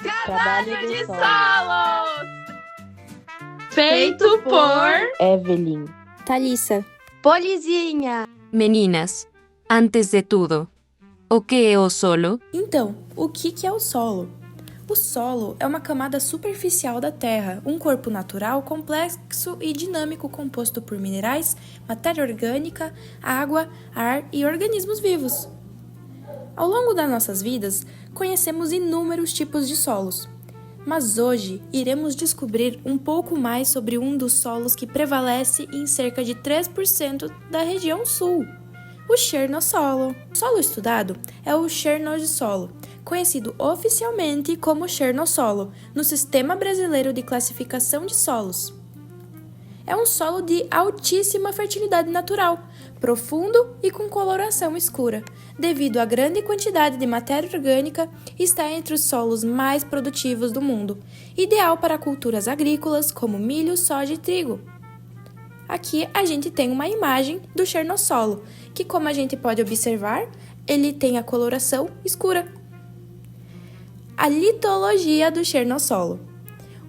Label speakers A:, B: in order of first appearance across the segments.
A: Trabalho de solo.
B: solos! Feito por
A: Evelyn.
C: Thalissa.
B: Polizinha.
D: Meninas, antes de tudo, o que é o solo?
C: Então, o que é o solo? O solo é uma camada superficial da Terra, um corpo natural complexo e dinâmico composto por minerais, matéria orgânica, água, ar e organismos vivos. Ao longo das nossas vidas, conhecemos inúmeros tipos de solos. Mas hoje iremos descobrir um pouco mais sobre um dos solos que prevalece em cerca de 3% da região sul, o Chernossolo. O solo estudado é o Chernossolo, conhecido oficialmente como Chernossolo, no Sistema Brasileiro de Classificação de Solos. É um solo de altíssima fertilidade natural, profundo e com coloração escura. Devido à grande quantidade de matéria orgânica, está entre os solos mais produtivos do mundo, ideal para culturas agrícolas como milho, soja e trigo. Aqui a gente tem uma imagem do Chernossolo, que, como a gente pode observar, ele tem a coloração escura. A litologia do Chernossolo.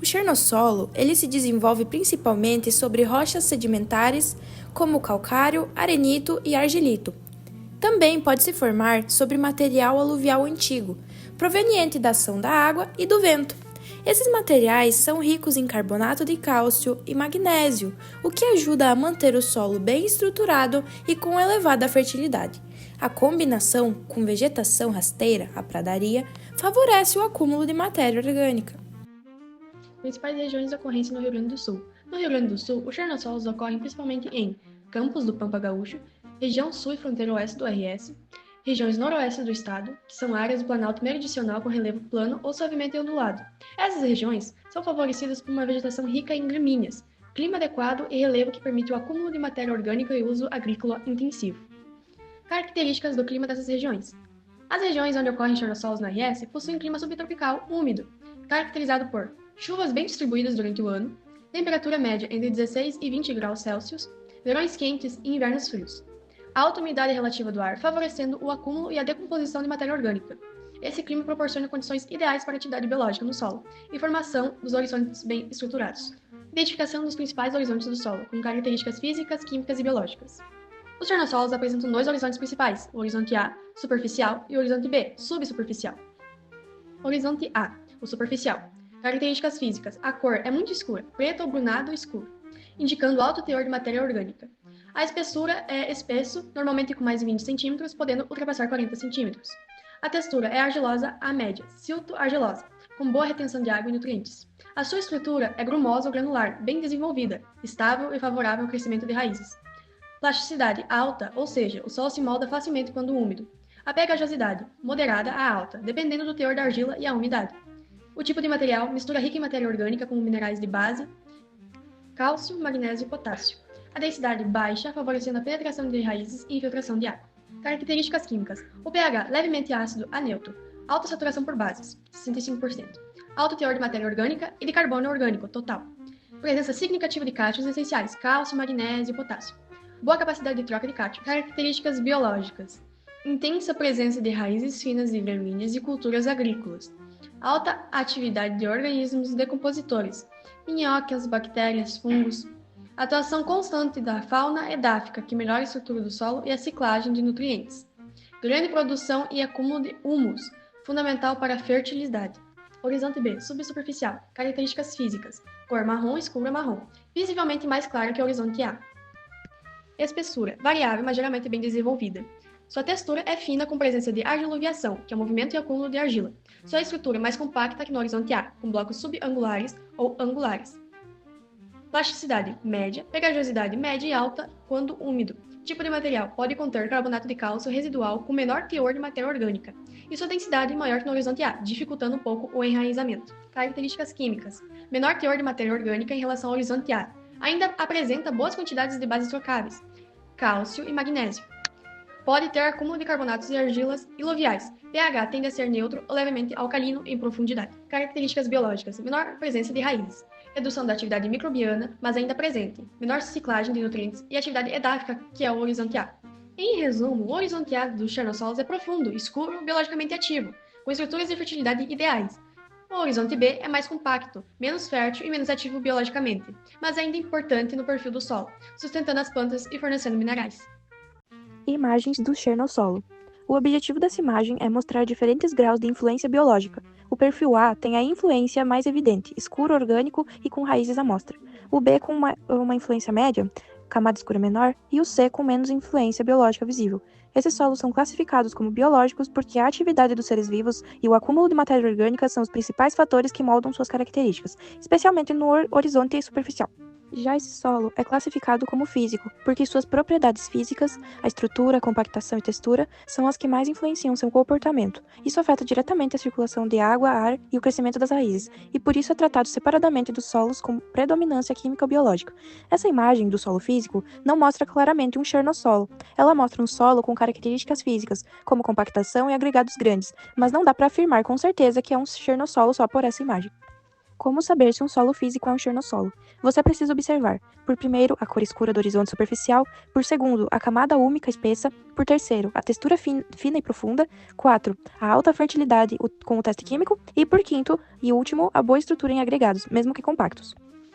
C: O Chernossolo ele se desenvolve principalmente sobre rochas sedimentares, como calcário, arenito e argilito. Também pode se formar sobre material aluvial antigo, proveniente da ação da água e do vento. Esses materiais são ricos em carbonato de cálcio e magnésio, o que ajuda a manter o solo bem estruturado e com elevada fertilidade. A combinação com vegetação rasteira, a pradaria, favorece o acúmulo de matéria orgânica.
E: Principais regiões de ocorrência no Rio Grande do Sul. No Rio Grande do Sul, os chernossolos ocorrem principalmente em Campos do Pampa Gaúcho, região sul e fronteira oeste do RS, regiões noroeste do estado, que são áreas do Planalto Meridional com relevo plano ou suavemente ondulado. Essas regiões são favorecidas por uma vegetação rica em gramíneas, clima adequado e relevo que permite o acúmulo de matéria orgânica e uso agrícola intensivo. Características do clima dessas regiões. As regiões onde ocorrem chernossolos no RS possuem clima subtropical úmido, caracterizado por chuvas bem distribuídas durante o ano, temperatura média entre 16 e 20 graus Celsius, verões quentes e invernos frios. Alta umidade relativa do ar, favorecendo o acúmulo e a decomposição de matéria orgânica. Esse clima proporciona condições ideais para a atividade biológica no solo e formação dos horizontes bem estruturados. Identificação dos principais horizontes do solo, com características físicas, químicas e biológicas. Os chernossolos apresentam dois horizontes principais, o horizonte A, superficial, e o horizonte B, subsuperficial. Horizonte A, o superficial. Características físicas. A cor é muito escura, preto ou brunado escuro, indicando alto teor de matéria orgânica. A espessura é espesso, normalmente com mais de 20 cm, podendo ultrapassar 40 cm. A textura é argilosa à média, silto-argilosa, com boa retenção de água e nutrientes. A sua estrutura é grumosa ou granular, bem desenvolvida, estável e favorável ao crescimento de raízes. Plasticidade alta, ou seja, o solo se molda facilmente quando úmido. A pegajosidade, moderada a alta, dependendo do teor da argila e a umidade. O tipo de material, mistura rica em matéria orgânica com minerais de base, cálcio, magnésio e potássio. A densidade baixa, favorecendo a penetração de raízes e infiltração de água. Características químicas. O pH levemente ácido a neutro. Alta saturação por bases, 65%. Alto teor de matéria orgânica e de carbono orgânico, total. Presença significativa de cátions essenciais, cálcio, magnésio e potássio. Boa capacidade de troca de cátion. Características biológicas. Intensa presença de raízes finas e gramíneas e culturas agrícolas. Alta atividade de organismos decompositores, minhocas, bactérias, fungos. Atuação constante da fauna edáfica, que melhora a estrutura do solo e a ciclagem de nutrientes. Grande produção e acúmulo de humus, fundamental para a fertilidade. Horizonte B, subsuperficial. Características físicas. Cor marrom escura marrom, visivelmente mais clara que o horizonte A. Espessura, variável, mas geralmente bem desenvolvida. Sua textura é fina com presença de argiloviação, que é o movimento e acúmulo de argila. Sua estrutura é mais compacta que no horizonte A, com blocos subangulares ou angulares. Plasticidade média, pegajosidade média e alta quando úmido. Tipo de material pode conter carbonato de cálcio residual com menor teor de matéria orgânica. E sua densidade maior que no horizonte A, dificultando um pouco o enraizamento. Características químicas. Menor teor de matéria orgânica em relação ao horizonte A. Ainda apresenta boas quantidades de bases trocáveis, cálcio e magnésio. Pode ter acúmulo de carbonatos e argilas iloviais. pH tende a ser neutro ou levemente alcalino em profundidade. Características biológicas. Menor presença de raízes. Redução da atividade microbiana, mas ainda presente. Menor ciclagem de nutrientes e atividade edáfica, que é o horizonte A. Em resumo, o horizonte A dos chernossolos é profundo, escuro, biologicamente ativo, com estruturas de fertilidade ideais. O horizonte B é mais compacto, menos fértil e menos ativo biologicamente, mas ainda importante no perfil do solo, sustentando as plantas e fornecendo minerais.
F: Imagens do Chernossolo. O objetivo dessa imagem é mostrar diferentes graus de influência biológica. O perfil A tem a influência mais evidente, escuro orgânico e com raízes à mostra. O B com uma influência média, camada escura menor, e o C com menos influência biológica visível. Esses solos são classificados como biológicos porque a atividade dos seres vivos e o acúmulo de matéria orgânica são os principais fatores que moldam suas características, especialmente no horizonte superficial. Já esse solo é classificado como físico, porque suas propriedades físicas, a estrutura, compactação e textura, são as que mais influenciam seu comportamento. Isso afeta diretamente a circulação de água, ar e o crescimento das raízes, e por isso é tratado separadamente dos solos com predominância química ou biológica. Essa imagem do solo físico não mostra claramente um chernossolo. Ela mostra um solo com características físicas, como compactação e agregados grandes, mas não dá para afirmar com certeza que é um chernossolo só por essa imagem. Como saber se um solo físico é um chernossolo? Você precisa observar, por primeiro, a cor escura do horizonte superficial, por segundo, a camada úmica espessa, por terceiro, a textura fina e profunda, 4, a alta fertilidade com o teste químico, e por quinto e último, a boa estrutura em agregados, mesmo que compactos.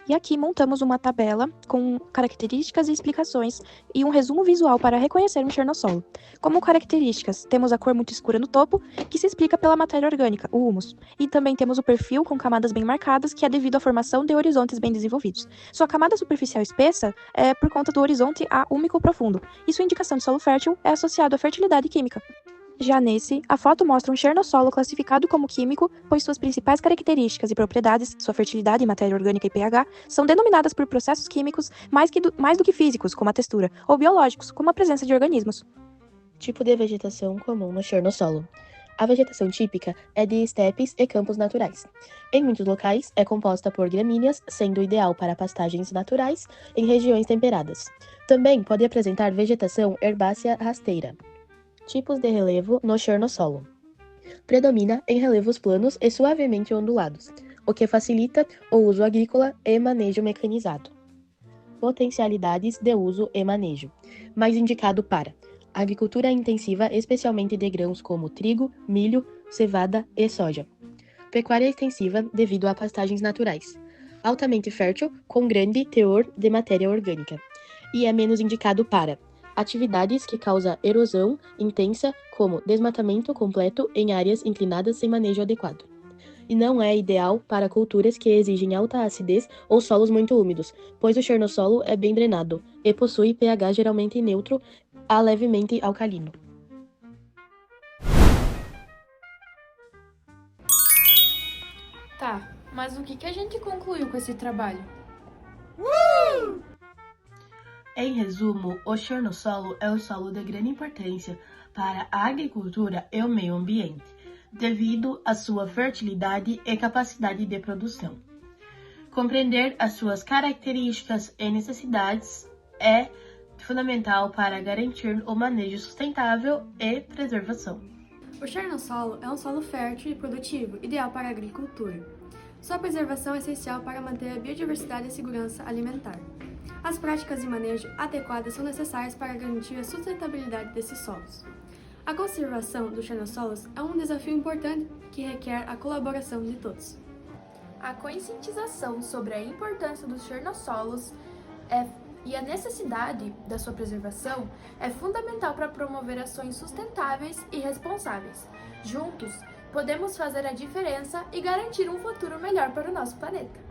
F: E aqui montamos uma tabela com características e explicações e um resumo visual para reconhecer um chernossolo. Como características, temos a cor muito escura no topo, que se explica pela matéria orgânica, o humus. E também temos o perfil com camadas bem marcadas, que é devido à formação de horizontes bem desenvolvidos. Sua camada superficial espessa é por conta do horizonte A úmico profundo, e sua indicação de solo fértil é associado à fertilidade química. Já nesse, a foto mostra um chernossolo classificado como químico, pois suas principais características e propriedades, sua fertilidade em matéria orgânica e pH, são denominadas por processos químicos mais do que físicos, como a textura, ou biológicos, como a presença de organismos.
A: Tipo de vegetação comum no chernossolo. A vegetação típica é de estepes e campos naturais. Em muitos locais, é composta por gramíneas, sendo ideal para pastagens naturais em regiões temperadas. Também pode apresentar vegetação herbácea rasteira. Tipos de relevo no chernossolo. Predomina em relevos planos e suavemente ondulados, o que facilita o uso agrícola e manejo mecanizado. Potencialidades de uso e manejo. Mais indicado para agricultura intensiva, especialmente de grãos como trigo, milho, cevada e soja. Pecuária extensiva devido a pastagens naturais. Altamente fértil, com grande teor de matéria orgânica. E é menos indicado para atividades que causam erosão intensa, como desmatamento completo em áreas inclinadas sem manejo adequado. E não é ideal para culturas que exigem alta acidez ou solos muito úmidos, pois o chernossolo é bem drenado e possui pH geralmente neutro a levemente alcalino.
B: Tá, mas o que a gente concluiu com esse trabalho?
G: Em resumo, o chernossolo é um solo de grande importância para a agricultura e o meio ambiente, devido à sua fertilidade e capacidade de produção. Compreender as suas características e necessidades é fundamental para garantir o manejo sustentável e preservação.
H: O chernossolo é um solo fértil e produtivo, ideal para a agricultura. Sua preservação é essencial para manter a biodiversidade e a segurança alimentar. As práticas de manejo adequadas são necessárias para garantir a sustentabilidade desses solos. A conservação dos chernossolos é um desafio importante que requer a colaboração de todos.
C: A conscientização sobre a importância dos chernossolos e a necessidade da sua preservação é fundamental para promover ações sustentáveis e responsáveis. Juntos, podemos fazer a diferença e garantir um futuro melhor para o nosso planeta.